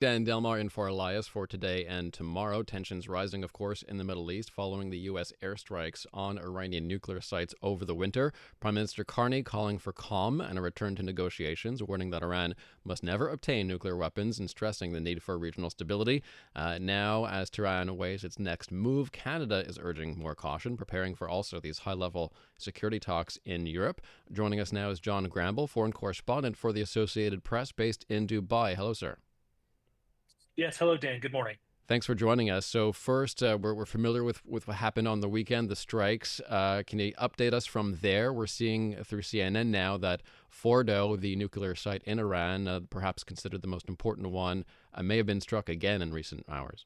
Dan Delmar in for Elias for today and tomorrow. Tensions rising, of course, in the Middle East following the U.S. airstrikes on Iranian nuclear sites over the winter. Prime Minister Carney calling for calm and a return to negotiations, warning that Iran must never obtain nuclear weapons and stressing the need for regional stability. Now, as Tehran awaits its next move, Canada is urging more caution, preparing for also these high-level security talks in Europe. Joining us now is Jon Gambrell, foreign correspondent for the Associated Press based in Dubai. Hello, sir. Yes, hello, Dan. Good morning. Thanks for joining us. So first, we're familiar with what happened on the weekend, the strikes. Can you update us from there? We're seeing through CNN now that Fordo, the nuclear site in Iran, perhaps considered the most important one, may have been struck again in recent hours.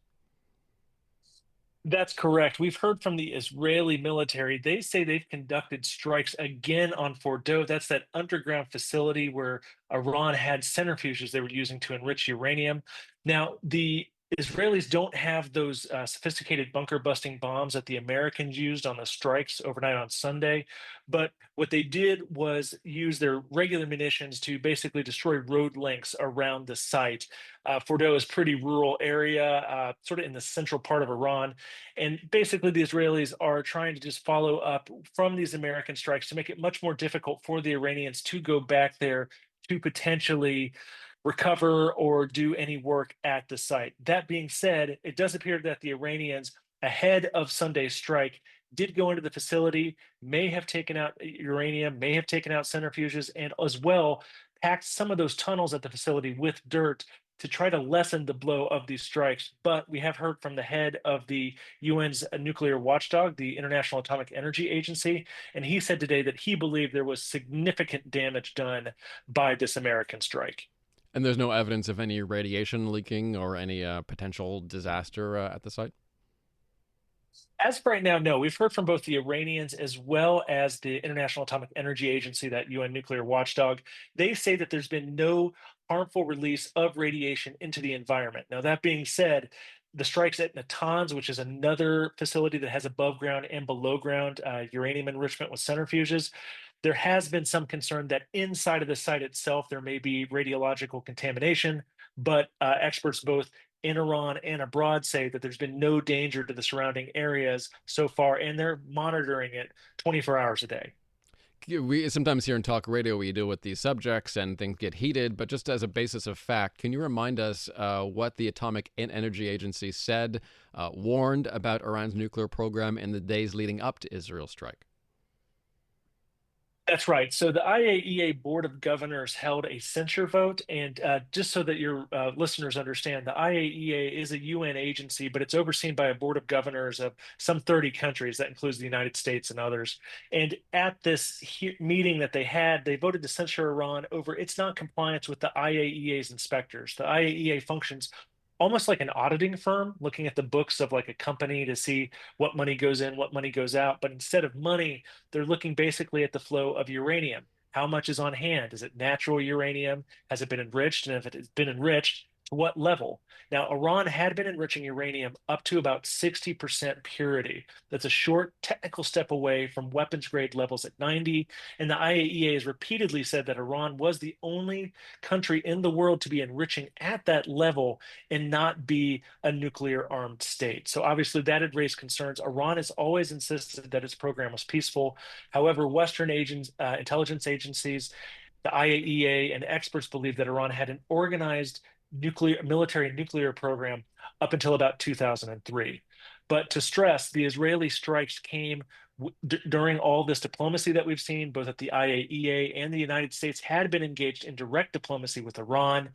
That's correct. We've heard from the Israeli military. They say they've conducted strikes again on Fordo. That's that underground facility where Iran had centrifuges they were using to enrich uranium. Now, the Israelis don't have those sophisticated bunker busting bombs that the Americans used on the strikes overnight on Sunday. But what they did was use their regular munitions to basically destroy road links around the site. Fordo is a pretty rural area, sort of in the central part of Iran. And basically, the Israelis are trying to just follow up from these American strikes to make it much more difficult for the Iranians to go back there to potentially recover or do any work at the site. That being said, it does appear that the Iranians, ahead of Sunday's strike, did go into the facility, may have taken out uranium, may have taken out centrifuges, and as well packed some of those tunnels at the facility with dirt to try to lessen the blow of these strikes. But we have heard from the head of the UN's nuclear watchdog, the International Atomic Energy Agency, and he said today that he believed there was significant damage done by this American strike. And there's no evidence of any radiation leaking or any potential disaster at the site? As of right now, no. We've heard from both the Iranians as well as the International Atomic Energy Agency, that UN nuclear watchdog. They say that there's been no harmful release of radiation into the environment. Now, that being said, the strikes at Natanz, which is another facility that has above ground and below ground uranium enrichment with centrifuges, there has been some concern that inside of the site itself there may be radiological contamination. But experts both in Iran and abroad say that there's been no danger to the surrounding areas so far, and they're monitoring it 24 hours a day. We sometimes here in talk radio we deal with these subjects and things get heated, but just as a basis of fact, can you remind us what the Atomic Energy Agency said, warned about Iran's nuclear program in the days leading up to Israel's strike? That's right. So the IAEA Board of Governors held a censure vote. And just so that your listeners understand, the IAEA is a UN agency, but it's overseen by a Board of Governors of some 30 countries. That includes the United States and others. And at this meeting that they had, they voted to censure Iran over its non-compliance with the IAEA's inspectors. The IAEA functions almost like an auditing firm, looking at the books of like a company to see what money goes in, what money goes out. But instead of money, they're looking basically at the flow of uranium. How much is on hand? Is it natural uranium? Has it been enriched? And if it has been enriched, to what level? Now, Iran had been enriching uranium up to about 60% purity. That's a short technical step away from weapons grade levels at 90. And the IAEA has repeatedly said that Iran was the only country in the world to be enriching at that level and not be a nuclear armed state. So obviously that had raised concerns. Iran has always insisted that its program was peaceful. However, Western intelligence agencies, the IAEA, and experts believe that Iran had an organized military nuclear program up until about 2003. But to stress, the Israeli strikes came during all this diplomacy that we've seen, both at the IAEA and the United States had been engaged in direct diplomacy with Iran.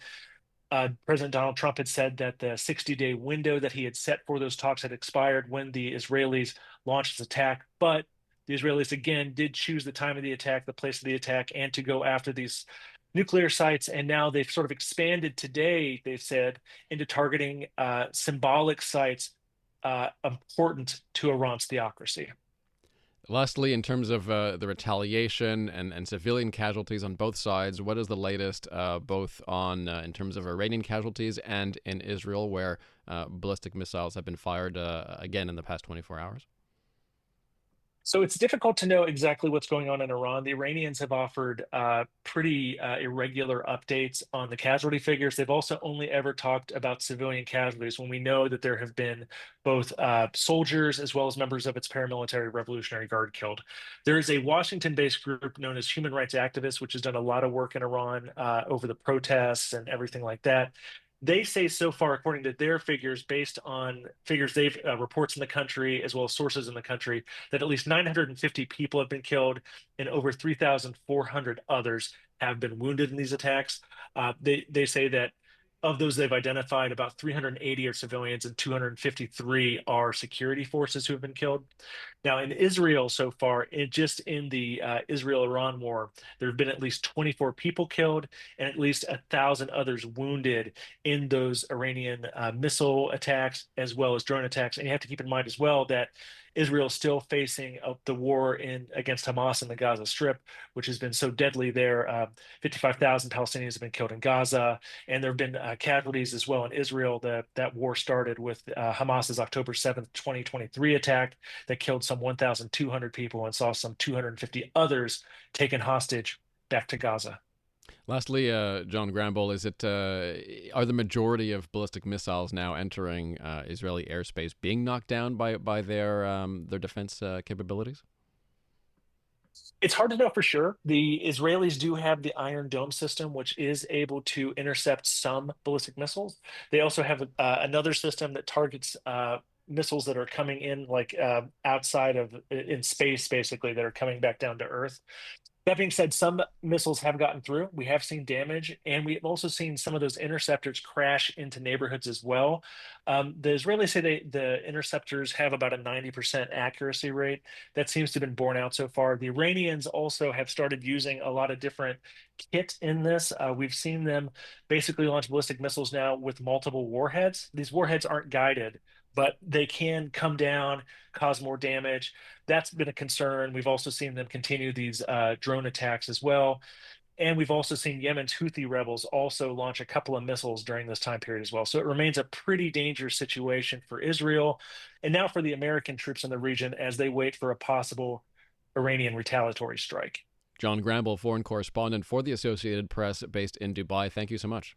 President Donald Trump had said that the 60-day window that he had set for those talks had expired when the Israelis launched this attack. But the Israelis, again, did choose the time of the attack, the place of the attack, and to go after these nuclear sites. And now they've sort of expanded today, they've said, into targeting symbolic sites important to Iran's theocracy. Lastly, in terms of the retaliation and civilian casualties on both sides, what is the latest, both on in terms of Iranian casualties and in Israel, where ballistic missiles have been fired again in the past 24 hours? So it's difficult to know exactly what's going on in Iran. The Iranians have offered pretty irregular updates on the casualty figures. They've also only ever talked about civilian casualties when we know that there have been both soldiers as well as members of its paramilitary Revolutionary Guard killed. There is a Washington-based group known as Human Rights Activists, which has done a lot of work in Iran over the protests and everything like that. They say so far, according to their figures, based on figures they've reports in the country as well as sources in the country, that at least 950 people have been killed and over 3,400 others have been wounded in these attacks. They say that of those they've identified, about 380 are civilians and 253 are security forces who have been killed. Now, in Israel so far, just in the Israel-Iran war, there have been at least 24 people killed and at least 1,000 others wounded in those Iranian missile attacks as well as drone attacks. And you have to keep in mind as well that Israel is still facing the war against Hamas in the Gaza Strip, which has been so deadly there. 55,000 Palestinians have been killed in Gaza, and there have been casualties as well in Israel. That war started with Hamas's October 7th, 2023 attack that killed some 1,200 people and saw some 250 others taken hostage back to Gaza. Lastly, Jon Gambrell, is it are the majority of ballistic missiles now entering Israeli airspace being knocked down by their defense capabilities? It's hard to know for sure. The Israelis do have the Iron Dome system, which is able to intercept some ballistic missiles. They also have another system that targets missiles that are coming in, like outside of in space, basically, that are coming back down to Earth. That being said, some missiles have gotten through. We have seen damage, and we've also seen some of those interceptors crash into neighborhoods as well. The Israelis say the interceptors have about a 90% accuracy rate. That seems to have been borne out so far. The Iranians also have started using a lot of different kit in this. We've seen them basically launch ballistic missiles now with multiple warheads. These warheads aren't guided, but they can come down, cause more damage. That's been a concern. We've also seen them continue these drone attacks as well. And we've also seen Yemen's Houthi rebels also launch a couple of missiles during this time period as well. So it remains a pretty dangerous situation for Israel and now for the American troops in the region as they wait for a possible Iranian retaliatory strike. Jon Gambrell, foreign correspondent for the Associated Press based in Dubai. Thank you so much.